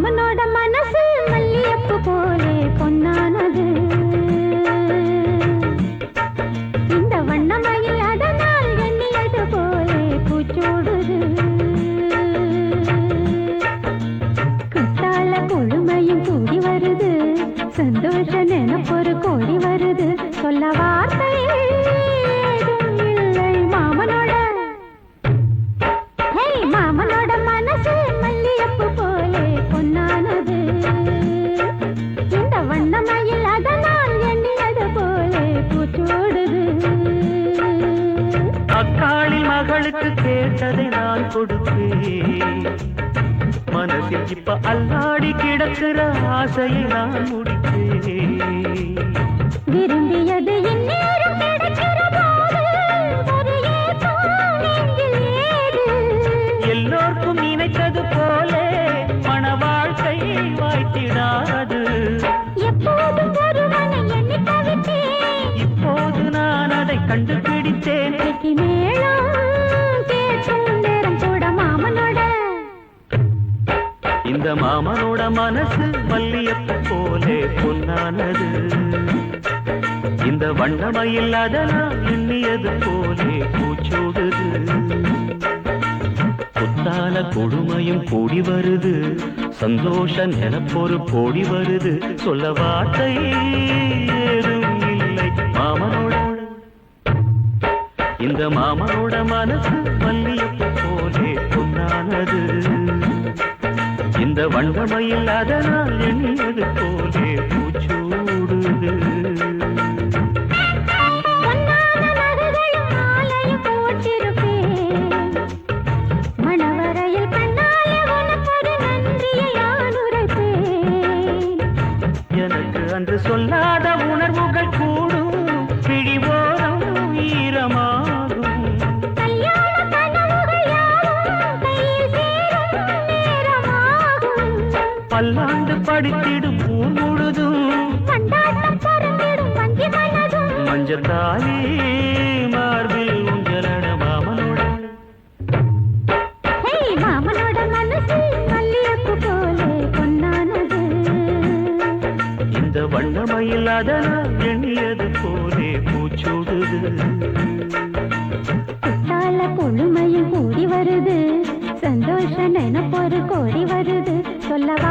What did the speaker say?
மாமனோட மனசு மல்லியப்பு போலே பொன்னானது. இந்த வண்ணமயில் அதனால் எண்ணியது போலே பூச்சூடுது. குத்தால கொழுமையும் கூடி வருது, சந்தோஷ நினைப்பொரு கோடி வருது. சொல்ல வார்த்தை ஏதும் இல்லை மாமனோட. ஹே மாமனோட மனசு மல்லியப்பு போலே பொன்னானது. இந்த வண்ணமயில் அதனால் எண்ணியது போலே பூச்சூடுது. அக்காளில் மகளுக்கு கேட்டதை நான் கொடுப்பேன். மனசில் இப்ப அல்லாடி கிடக்கிற ஆசையை நான் முடிப்பேன். விரும்பியது இந்நேரம் கிடைக்கிற போது ஒரு ஏக்கம் நெஞ்சில் ஏது. எல்லோருக்கும் நினைத்தது போலே மன வாழ்க்கை வாய்த்திடாது. எப்போதும் ஒருவனை எண்ணி தவித்தேன், இப்போது நான் அதை கண்டுபிடித்தேன். வெற்றி மேளம் கேட்கும் நேரம் கூட மாமனோட. இந்த மாமனோட மனசு மல்லியப்பு போலே பொன்னானது. இந்த வண்ணமயில் அதனால் எண்ணியது போலே பூச்சூடுது. புத்தால கொடுமையும் கூடி வருது, சந்தோஷ நினைப்பொரு கோடி வருது. சொல்ல வார்த்தை ஏதும் இல்லை மாமனோட. இந்த மாமனோட மனசு மல்லியப்பு போலே பொன்னானது. இந்த வண்ணமயில் அதனால் எண்ணியது போலே பூச்சூடுது. பொன்னான நகைகளும் மாலையும் போட்டிருப்பேன், மணவரையில் கண்ணாலே உனக்கொரு நன்றியை நான் உரைப்பேன். எனக்கு அன்று சொல்லாத உணர்வுகள் கூடும், பிடிவோரம் ஈரமாகும். கல்யாண கனவுகள் யாவும் கையில் சேரும் நேரமாகும். பல்லாண்டு படித்திடும் ஊர் முழுதும் கொண்டாட்டம் பறந்திடும் வஞ்சி மனதும். மஞ்சள் தாலி மார்பில் உஞ்சலட மாமனோட. ஹே மாமனோட மனசு மல்லியப்பு போலே பொன்னானது. இந்த வண்ணமயில் அதனால் எண்ணியது போலே பூச்சூடுது. குத்தால கொழுமையும் கூடி வருது, சந்தோஷ நினைப்பொரு கோடி வருது. சொல்லவா